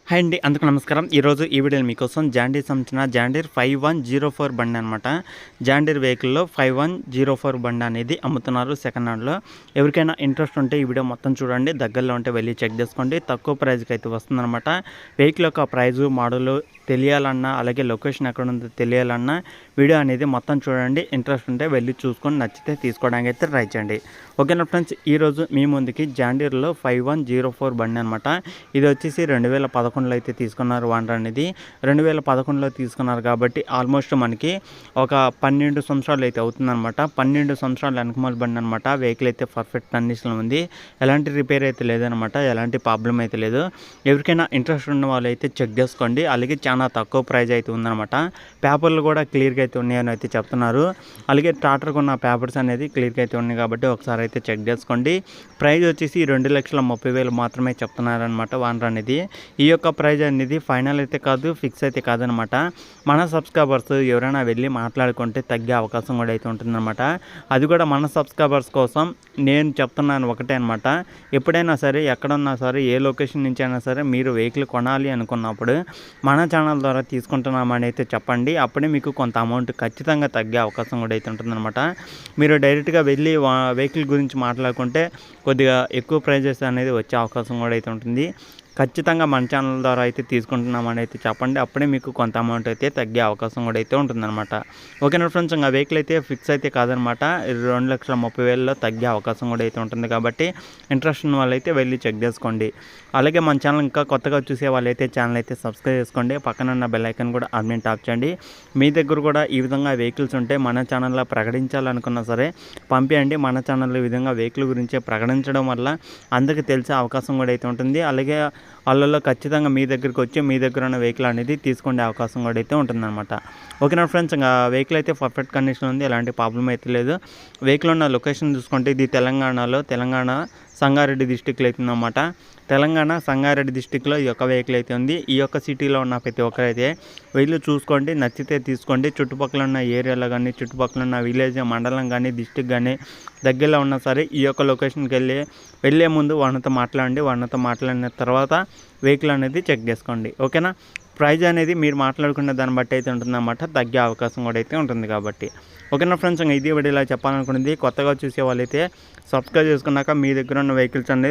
Hi అండి, అందుకు నమస్కారం. ఈరోజు ఈ వీడియోలో మీకోసం జాండీర్ సంబంధించిన జాండీర్ 5104 బండి అనమాట. జాండీర్ వెహికల్లో 5104 బండి అనేది అమ్ముతున్నారు సెకండ్ హ్యాండ్లో. ఎవరికైనా ఇంట్రెస్ట్ ఉంటే ఈ వీడియో మొత్తం చూడండి. దగ్గరలో ఉంటే వెళ్ళి చెక్ చేసుకోండి. తక్కువ ప్రైస్కి అయితే వస్తుందన్నమాట. వెహికల్ యొక్క ప్రైజు, మోడలు తెలియాలన్నా, అలాగే లొకేషన్ ఎక్కడ ఉందో తెలియాలన్నా వీడియో అనేది మొత్తం చూడండి. ఇంట్రెస్ట్ ఉంటే వెళ్ళి చూసుకొని నచ్చితే తీసుకోవడానికి అయితే ట్రై చేయండి. ఓకేనా ఫ్రెండ్స్, ఈరోజు మీ ముందుకి జాండీర్లో 5104 బండి అనమాట. ఇది వచ్చేసి 2011లో అయితే తీసుకున్నారు. వాండర్ అనేది 2011లో తీసుకున్నారు కాబట్టి ఆల్మోస్ట్ మనకి ఒక 12 సంవత్సరాలు అయితే అవుతుందన్నమాట. 12 సంవత్సరాలు వెనకమాల బండి అనమాట. వెహికల్ అయితే పర్ఫెక్ట్ కండిషన్లో ఉంది. ఎలాంటి రిపేర్ అయితే లేదనమాట, ఎలాంటి ప్రాబ్లం అయితే లేదు. ఎవరికైనా ఇంట్రెస్ట్ ఉన్న వాళ్ళు అయితే చెక్ చేసుకోండి. అలాగే చాలా తక్కువ ప్రైజ్ అయితే ఉందన్నమాట. పేపర్లు కూడా క్లియర్గా అయితే ఉన్నాయని అయితే చెప్తున్నారు. అలాగే టాటాకు ఉన్న పేపర్స్ అనేది క్లియర్గా అయితే ఉన్నాయి కాబట్టి ఒకసారి అయితే చెక్ చేసుకోండి. ప్రైజ్ వచ్చేసి 2,30,000 మాత్రమే చెప్తున్నారనమాట వాండర్ అనేది. ఈ యొక్క ప్రైజ్ అనేది ఫైనల్ అయితే కాదు, ఫిక్స్ అయితే కాదనమాట. మన సబ్స్క్రైబర్స్ ఎవరైనా వెళ్ళి మాట్లాడుకుంటే తగ్గే అవకాశం కూడా అయితే ఉంటుందన్నమాట. అది కూడా మన సబ్స్క్రైబర్స్ కోసం నేను చెప్తున్నాను ఒకటే అనమాట. ఎప్పుడైనా సరే, ఎక్కడున్నా సరే, ఏ లొకేషన్ నుంచి అయినా సరే మీరు వెహికల్ కొనాలి అనుకున్నప్పుడు మన ఛానల్ ద్వారా తీసుకుంటున్నామని అయితే చెప్పండి. అప్పుడే మీకు కొంత అమౌంట్ ఖచ్చితంగా తగ్గే అవకాశం కూడా అయితే ఉంటుందన్నమాట. మీరు డైరెక్ట్గా వెళ్ళి వెహికల్ గురించి మాట్లాడుకుంటే కొద్దిగా ఎక్కువ ప్రైజెస్ అనేది వచ్చే అవకాశం కూడా అయితే ఉంటుంది. ఖచ్చితంగా మన ఛానల్ ద్వారా అయితే తీసుకుంటున్నామని అయితే చెప్పండి. అప్పుడే మీకు కొంత అమౌంట్ అయితే తగ్గే అవకాశం కూడా అయితే ఉంటుందన్నమాట. ఓకేనా ఫ్రెండ్స్, ఇంకా వెహికల్ అయితే ఫిక్స్ అయితే కాదనమాట. 2,30,000లో తగ్గే అవకాశం కూడా అయితే ఉంటుంది కాబట్టి ఇంట్రెస్ట్ ఉన్న వాళ్ళైతే వెళ్ళి చెక్ చేసుకోండి. అలాగే మన ఛానల్ ఇంకా కొత్తగా చూసే వాళ్ళైతే ఛానల్ అయితే సబ్స్క్రైబ్ చేసుకోండి. పక్కన ఉన్న బెల్ ఐకాన్ కూడా ఆన్ టాప్ చేయండి. మీ దగ్గర కూడా ఈ విధంగా వెహికల్స్ ఉంటే మన ఛానల్లో ప్రకటించాలనుకున్నా సరే పంపించండి. మన ఛానల్లో ఈ విధంగా వెహికల్ గురించి ప్రకటించడం వల్ల అందరికీ తెలిసే అవకాశం కూడా అయితే ఉంటుంది. అలాగే వాళ్ళలో ఖచ్చితంగా మీ దగ్గరికి వచ్చి మీ దగ్గర ఉన్న వెహికల్ అనేది తీసుకునే అవకాశం కూడా అయితే ఉంటుందన్నమాట. ఓకేనా ఫ్రెండ్స్, ఇంకా వెహికల్ అయితే పర్ఫెక్ట్ కండిషన్ ఉంది, ఎలాంటి ప్రాబ్లం అయితే లేదు. వెహికల్ ఉన్న లొకేషన్ చూసుకుంటే ఇది తెలంగాణ సంగారెడ్డి డిస్టిక్లో అవుతుందన్నమాట. తెలంగాణ సంగారెడ్డి డిస్టిక్లో ఈ యొక్క వెహికల్ అయితే ఉంది. ఈ యొక్క సిటీలో ఉన్న ప్రతి ఒక్కరైతే వెళ్ళి చూసుకోండి, నచ్చితే తీసుకోండి. చుట్టుపక్కల ఉన్న ఏరియాలో కానీ, చుట్టుపక్కల ఉన్న విలేజ్, మండలం కానీ, డిస్టిక్ కానీ దగ్గరలో ఉన్నా సరే ఈ యొక్క లొకేషన్కి వెళ్ళే ముందు వాళ్ళతో మాట్లాడండి. వాళ్ళతో మాట్లాడిన తర్వాత వెహికల్ అనేది చెక్ చేసుకోండి. ఓకేనా, ప్రైజ్ అనేది మీరు మాట్లాడుకున్న దాన్ని బట్టి అయితే ఉంటుందన్నమాట. తగ్గే అవకాశం కూడా అయితే ఉంటుంది కాబట్టి. ఓకేనా ఫ్రెండ్స్, ఇంకా ఇది వీడియోలో చెప్పాలనుకున్నది. కొత్తగా చూసే వాళ్ళైతే సబ్స్క్రైబ్ చేసుకున్నాక మీ దగ్గర ఉన్న వెహికల్స్ అనేది